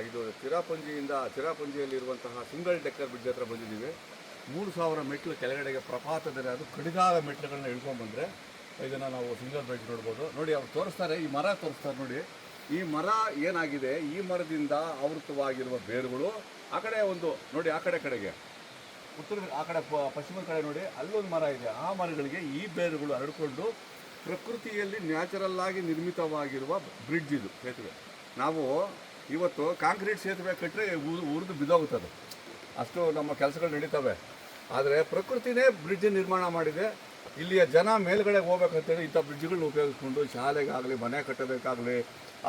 ಇದು ಚಿರಾಪುಂಜಿಯಲ್ಲಿರುವಂತಹ single decker bridge ಹತ್ರ ಬಂದಿದ್ದೀವಿ. 3000 ಮೆಟ್ಲು ಕೆಳಗಡೆಗೆ ಪ್ರಪಾತದಲ್ಲಿ, ಅದು ಕಡಿದಾದ ಮೆಟ್ಲುಗಳನ್ನ ಇಳ್ಕೊಂಡ್ಬಂದರೆ ಇದನ್ನು ನಾವು ಸಿಂಗಲ್ ಬ್ರಿಡ್ಜ್ ನೋಡ್ಬೋದು. ನೋಡಿ ಅವ್ರು ತೋರಿಸ್ತಾರೆ, ಈ ಮರ ತೋರಿಸ್ತಾರೆ ನೋಡಿ. ಈ ಮರ ಏನಾಗಿದೆ, ಈ ಮರದಿಂದ ಆವೃತವಾಗಿರುವ ಬೇರುಗಳು ಆ ಕಡೆ ಒಂದು ನೋಡಿ, ಆ ಕಡೆಗೆ ಉತ್ತರ, ಆ ಕಡೆ ಪಶ್ಚಿಮದ ಕಡೆ ನೋಡಿ, ಅಲ್ಲೊಂದು ಮರ ಇದೆ. ಆ ಮರಗಳಿಗೆ ಈ ಬೇರುಗಳು ಹರಡಿಕೊಂಡು ಪ್ರಕೃತಿಯಲ್ಲಿ ನ್ಯಾಚುರಲ್ ಆಗಿ ನಿರ್ಮಿತವಾಗಿರುವ ಬ್ರಿಡ್ಜ್ ಇದು, ಸೇತುವೆ. ನಾವು ಇವತ್ತು ಕಾಂಕ್ರೀಟ್ ಸೇತುವೆ ಕಟ್ಟರೆ ಉರಿದು ಬಿದ್ದೋಗುತ್ತದೆ, ಅಷ್ಟು ನಮ್ಮ ಕೆಲಸಗಳು ನಡೀತವೆ. ಆದರೆ ಪ್ರಕೃತಿನೇ ಬ್ರಿಡ್ಜ್ ನಿರ್ಮಾಣ ಮಾಡಿದೆ. ಇಲ್ಲಿಯ ಜನ ಮೇಲ್ಗಡೆ ಹೋಗ್ಬೇಕಂತೇಳಿ ಇಂಥ ಬ್ರಿಡ್ಜ್ಗಳನ್ನ ಉಪಯೋಗಿಸ್ಕೊಂಡು ಶಾಲೆಗಾಗಲಿ, ಮನೆ ಕಟ್ಟಬೇಕಾಗಲಿ,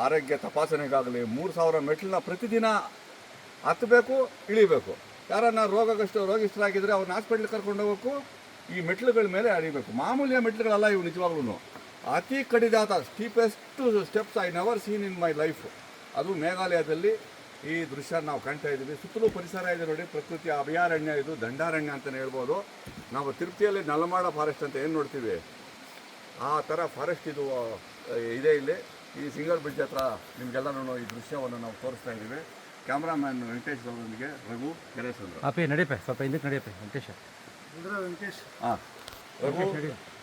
ಆರೋಗ್ಯ ತಪಾಸಣೆಗಾಗಲಿ 3000 ಮೆಟ್ಲನ್ನ ಪ್ರತಿದಿನ ಹತ್ತಬೇಕು, ಇಳಿಬೇಕು. ಯಾರನ್ನ ರೋಗಿಷ್ಠರಾಗಿದ್ದರೆ ಅವ್ರನ್ನ ಹಾಸ್ಪಿಟ್ಲಿಗೆ ಕರ್ಕೊಂಡು ಹೋಗ್ಬೇಕು, ಈ ಮೆಟ್ಲುಗಳ ಮೇಲೆ ಅಡಿಬೇಕು. ಮಾಮೂಲಿಯ ಮೆಟ್ಲುಗಳಲ್ಲ ಇವು, ನಿಜವಾಗ್ಲೂ ಅತಿ ಕಡಿದಾದ steepest steps I never seen in my life. ಅದು ಮೇಘಾಲಯದಲ್ಲಿ ಈ ದೃಶ್ಯ ನಾವು ಕಾಣ್ತಾ ಇದ್ದೀವಿ. ಸುತ್ತಲೂ ಪರಿಸರ ಇದೆ ನೋಡಿ, ಪ್ರಕೃತಿ ಅಭಯಾರಣ್ಯ, ಇದು ದಂಡಾರಣ್ಯ ಅಂತಲೇ ಹೇಳ್ಬೋದು. ನಾವು ತಿರುಪತಿಯಲ್ಲಿ ನಲಮಾಡ ಫಾರೆಸ್ಟ್ ಅಂತ ಏನು ನೋಡ್ತೀವಿ, ಆ ಥರ ಫಾರೆಸ್ಟ್ ಇದು ಇದೆ ಇಲ್ಲಿ. ಈ ಸಿಂಗಲ್ ಬ್ರಿಡ್ಜ್ ಹತ್ರ ನಿಮಗೆಲ್ಲನೂ ಈ ದೃಶ್ಯವನ್ನು ನಾವು ತೋರಿಸ್ತಾ ಇದ್ದೀವಿ. ಕ್ಯಾಮ್ರಾಮ್ಯಾನ್ ವೆಂಕಟೇಶ್ ಅವರೊಂದಿಗೆ ರಘು ಕೆರೆಸಂದ್ರ. ನಡಿಯಪ್ಪ, ಸ್ವಲ್ಪ ಹಿಂದಕ್ಕೆ ನಡಿಯಪ್ಪ ವೆಂಕಟೇಶ್. ಹಾಂ, ರಘು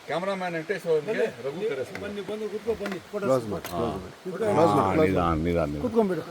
ಕ್ಯಾಮ್ರಾಮ್ಯಾನ್ ವೆಂಕಟೇಶ್ ಅವರೊಂದಿಗೆ ರಘು ಕೆರೆಸಂದ್ರ. ಬನ್ನಿ, ಬಂದು ಕೂತ್ಕೊ, ಬನ್ನಿ. ನಿಧಾನ ಕೂತ್ಕೊಂಡ್ಬಿಡು.